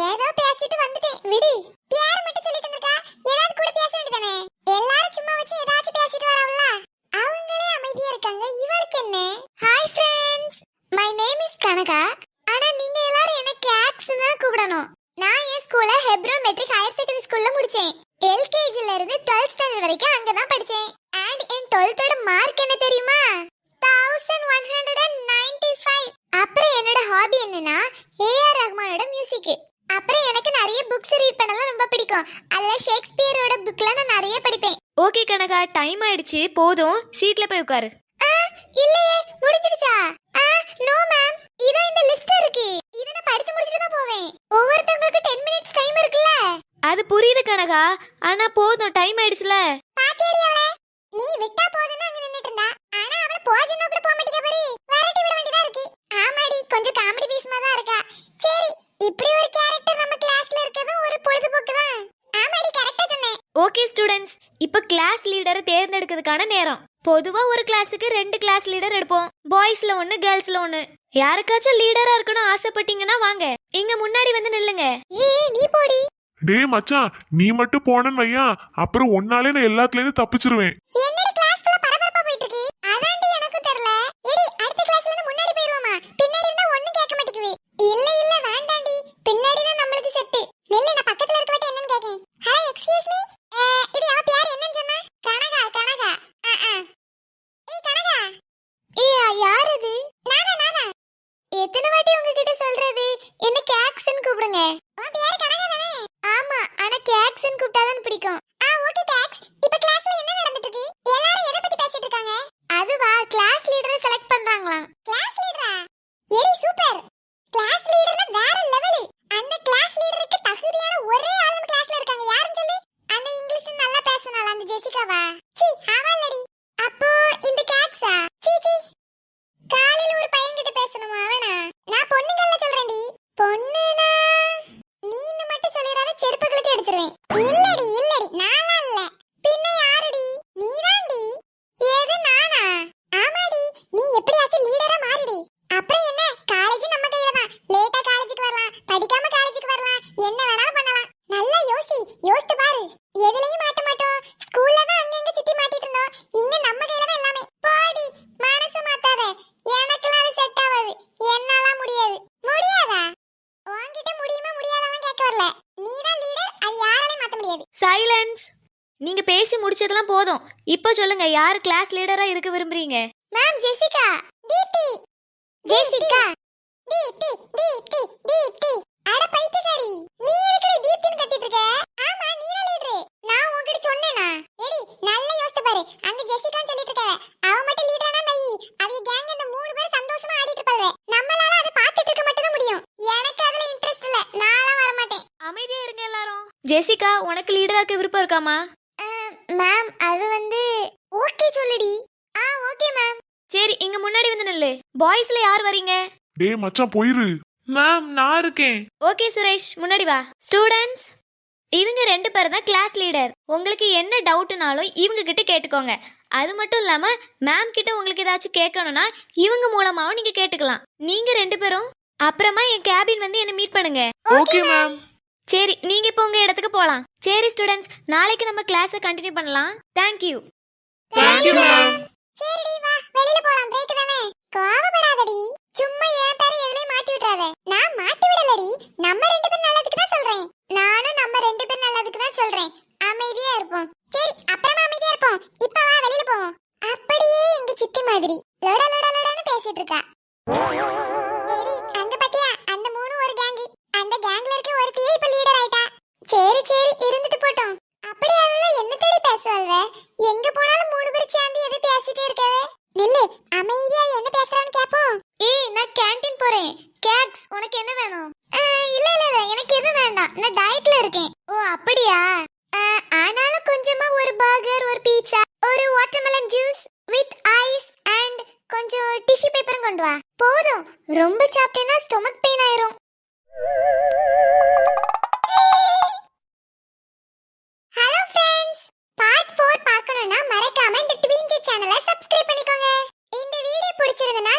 ஏதோ பேசிட்டு வந்துட்டேன் விடு. பேர் மட்டும் சொல்லிட்டு இருக்கா, ஏதாவது கூட பேச வேண்டியதானே? எல்லாரும் சும்மா வச்சு ஏதாச்சும் பேசிட்டு வரவள, அவங்களே அமைதியா இருக்காங்க, இவளுக்கு என்ன? Hi friends, my name is Kanaka. ஆனா நீங்க எல்லாரும் என்ன கேக்ஸ் தான் கூப்பிடணும். நான் என் ஸ்கூல்ல ஹெப்ரோன் மெட்ரிக் ஹையர் செகண்டரி ஸ்கூல்ல முடிச்சேன். எல்கேஜில இருந்து 12th ஸ்டாண்டர்ட் வரைக்கும் அங்க தான் படிச்சேன். அண்ட் என் 12th ஓட மார்க் என்ன தெரியுமா? 1195. அப்புறம் என்னோட ஹாபி என்னன்னா ஏஆர் ரஹ்மானோட மியூசிக். அப்புறம் எனக்கு நிறைய புக்ஸ் ரீட் பண்ணலாம் ரொம்ப பிடிக்கும். அதுல ஷேக்ஸ்பியரோட புக்லாம் நான் நிறைய படிப்பேன். ஓகே கனகா, டைம் ஆயிடுச்சு, போதும், சீட்ல போய் உட்காரு. இல்லையே, முடிஞ்சிடுச்சா? நோ மேம், இதோ இந்த லிஸ்ட் இருக்கு. இத நான் படிச்சு முடிச்சிட்டு தான் போவேன். ஒவ்வொருத்தங்களுக்கு 10 மினிட்ஸ் டைம் இருக்குல்ல? அது புரியுது கனகா, ஆனா போதும், டைம் ஆயிடுச்சுல. பாத்தியடி அவளே, நீ விட்டா போதுன்னு அங்க நின்னுட்டு இருந்தா. ஆனா அவள போஜன கூட போக மாட்டேங்க பாரு. வரட்டி விட வேண்டியதா இருக்கு. ஆமாடி, கொஞ்சம் காமெடி பீஸ்மா தான் இருக்கா. சரி, இப்படி ஒரு கேரக்டர் நம்ம கிளாஸ்ல இருக்கது ஒரு பொழுதுபோக்கு தான். ஆமாடி, கரெக்ட்டா சொன்னே. ஓகே ஸ்டூடண்ட்ஸ், இப்போ கிளாஸ் லீடரை தேர்ந்தெடுக்கிறதுக்கான நேரம். பொதுவா ஒரு கிளாஸுக்கு 2 கிளாஸ் லீடர் எடுப்போம். பாய்ஸ்ல 1, கேர்ள்ஸ்ல 1. யாருக்காச்சும் லீடரா இருக்கணும் ஆசைப்பட்டீங்கன்னா வாங்க, இங்க முன்னாடி வந்து நில்லுங்க. நீ போடி. டேய் மச்சான், நீ மட்டும் போனன்னு வையா, அப்புறம் ஒன்னாலே நான் எல்லாத்துல இருந்து தப்பிச்சிருவேன். என்னடி கிளாஸ்க்குள்ள பரபரப்பா போயிட்டு இருக்கு? அதான்டி எனக்கும் தெரியல. எடி, அடுத்த கிளாஸ்ல இருந்து முன்னாடி போயிருவோமா? பின்னாடி இருந்தா ஒண்ணும் கேட்க மாட்டேங்குது. இல்ல வேண்டாண்டி, பின்னாடி தான் நம்மளுக்கு செட். நில்லு, நான் பக்கத்துல இருக்க வட்டி என்னன்னு கேக்கேன். Hi, excuse me. இது அவ பேர் என்னன்னு சொன்னா? கனகா. ஏய் கனகா. யார் இது? நானா. எத்தனை வாட்டி உங்ககிட்ட சொல்றது? என்ன கேக்ஸ்னு கூப்பிடுங்க. உன் பேர் கனகா தானே? ஆமா, ஆனா கேக்ஸ்னு கூப்பிட்டாதான் பிடிக்கும். Okay cakes. இப்ப கிளாஸ்ல என்ன நடந்துட்டு இருக்கு? எல்லாரும் எதை பத்தி பேசிட்டு இருக்காங்க? அதுவா, கிளாஸ் லீடரை செலக்ட் பண்றாங்களாம். கிளாஸ் லீடரா? ஏடி சூப்பர். கிளாஸ் லீடர்னா வேற லெவல். அந்த கிளாஸ் லீடருக்கு தகுதியான ஒரே ஆள் நம்ம கிளாஸ்ல இருக்காங்க. யாருன்னு சொல்லு? அந்த இங்கிலீஷ் நல்லா பேசனால அந்த ஜெசிகாவா? சீ, அவளடி. அப்போ இந்த கேக்ஸா? சீ காலையில ஒரு பையன் கிட்ட பேசணுமா? அவனா? நான் பொண்ணுங்கள சொல்றேன்டி. பொண்ணுனா நீன்னு மட்டும் சொல்லிராத, செருப்புகளுக்கு அடிச்சிருவேன். இல்லடி நானா இல்ல. பின்ன யாருடி? நீதான்டி. ஏது நானா? ஆமாடி, நீ எப்படியாச்சும் லீடரா மாறிடு. அப்புறம் என்ன, காலேஜ் நம்ம கையில தான். லேட்டா காலேஜுக்கு வரலாம், படிக்காம காலேஜுக்கு வரலாம், என்ன வேணாலும் பண்ணலாம். நல்லா யோசித்து பாரு. எதுலயும் மாட்ட மாட்டோம். ஸ்கூல்ல தான் அங்கங்க சுத்தி மாட்டிட்டு இருந்தோம். இங்க நம்ம கையில தான் எல்லாமே. போடி, மனசு மாத்தாத. எனக்கெல்லாம் அது செட் ஆகாது. என்னால முடியாது. முடியாதா? உன்கிட்ட முடியுமா முடியாதான்னு கேட்க வரல. நீதான் லீடர், அது யாராலையும் மாத்த முடியாது. சைலன்ஸ். நீங்க பேசி முடிச்சதெல்லாம் போதும். இப்போ சொல்லுங்க, யார் கிளாஸ் லீடரா இருக்க விரும்புறீங்க? Ma'am, Jessica. Deepti. Jessica. Deepti. அட பைத்தியக்காரி, நீ எதுக்கு தீப்தின்னு கத்திட்டு இருக்க? ஆமா, நீ தான் லீடர். நான் உன்கிட்ட சொன்னேனா? எடி, நல்லா யோசிச்சு பாரு. அங்க ஜெசிகான்னு சொல்லிட்டு இருக்க, அவ மட்டும் லீடரானா நை, அவங்க கேங் அந்த 3 பேர் சந்தோஷமா ஆடிட்டு இருப்பாங்க. நம்மளால அதை பார்த்துட்டு இருக்க மட்டும் தான் முடியும். எனக்கு அதுல இன்ட்ரெஸ்ட் இல்ல, நான்லாம் வர மாட்டேன். அமைதியா இருங்க எல்லாரும். ஜெசிகா, உனக்கு லீடரா இருக்க விருப்பம் இருக்காமா? மேம், அது வந்து ஓகே சொல்லுடி. Okay ma'am. சரி, இங்க முன்னாடி வந்து நில்லு. பாய்ஸ்ல யார் வரீங்க? டேய் மச்சான், போயிரு. மேம், நான் இருக்கேன். ஓகே சுரேஷ், முன்னாடி வா. ஸ்டூடண்ட்ஸ், இவங்க 2 பேர் தான் கிளாஸ் லீடர். உங்களுக்கு என்ன டவுட்னாலும் இவங்க கிட்ட கேட்டுக்கோங்க. அது மட்டும் இல்லாம மேம் கிட்ட உங்களுக்கு ஏதாச்சும் கேட்கணும்னா இவங்க மூலமாவும் நீங்க கேட்டுக்கலாம். நீங்க 2 பேரும் அப்புறமா என் கேபின் வந்து என்ன மீட் பண்ணுங்க. Okay ma'am. சரி, நீங்க இப்போ உங்க இடத்துக்கு போலாம். சரி ஸ்டூடண்ட்ஸ், நாளைக்கு நம்ம கிளாஸை கண்டினியூ பண்ணலாம். தேங்க்யூ. Thank you ma'am. சரிடி, வா வெளியில போலாம். பிரேக் தானே. கோவப்படாதடி. சும்மா என் பேரை எதுலயும் மாட்டி விட்டுறாத. நான் மாட்டி விடலடி. நம்ம 2 பேர் நல்லதுக்கு தான் சொல்றேன். நானும் நம்ம 2 பேர் நல்லதுக்கு தான் சொல்றேன். அமைதியா இருப்போம். சரி, அப்புறமா அமைதியா இருப்போம். இப்ப வா வெளியில போவோம். அப்படியே எங்க சித்தி மாதிரி லொடன்னு பேசிட்டு இருக்கா. ஏடி, அங்க பாத்தியா? அந்த 3 ஒரு கேங். அந்த கேங்ல இருக்க ஒருத்தியே இப்ப லீடர் ஆயிட்டா. சரி இருந்துட்டு போட்டோம். அப்படி அவள என்ன தேடி பேசுவாள்வ? எங்க போனாலும் 3 பேர் சேர்ந்து எது பேசிட்டே இருக்கவே. நில்லு, அமைதியா என்ன பேசுறான்னு கேப்போம். நான் கேண்டீன் போறேன். கேக்ஸ், உனக்கு என்ன வேணும்? இல்ல எனக்கு எதுவும் வேண்டாம். நான் டயட்ல இருக்கேன். ஓ அப்படியா? ஆனாலும் கொஞ்சமா ஒரு பர்கர், ஒரு பீட்சா, ஒரு watermelon juice with ice and கொஞ்சம் டிஷ்யூ பேப்பரும் கொண்டு வா. போதும், ரொம்ப சாப்பிட்டேன்னா ஸ்டொமக் பெயின் ஆயிரும். ஹலோ ஃப்ரெண்ட்ஸ், பார்ட் 4 பார்க்கணும்னா மறக்காம இந்த ட்வின்ஜி சேனலை சப்ஸ்கிரைப் பண்ணிக்கோங்க. இந்த வீடியோ பிடிச்சிருந்தா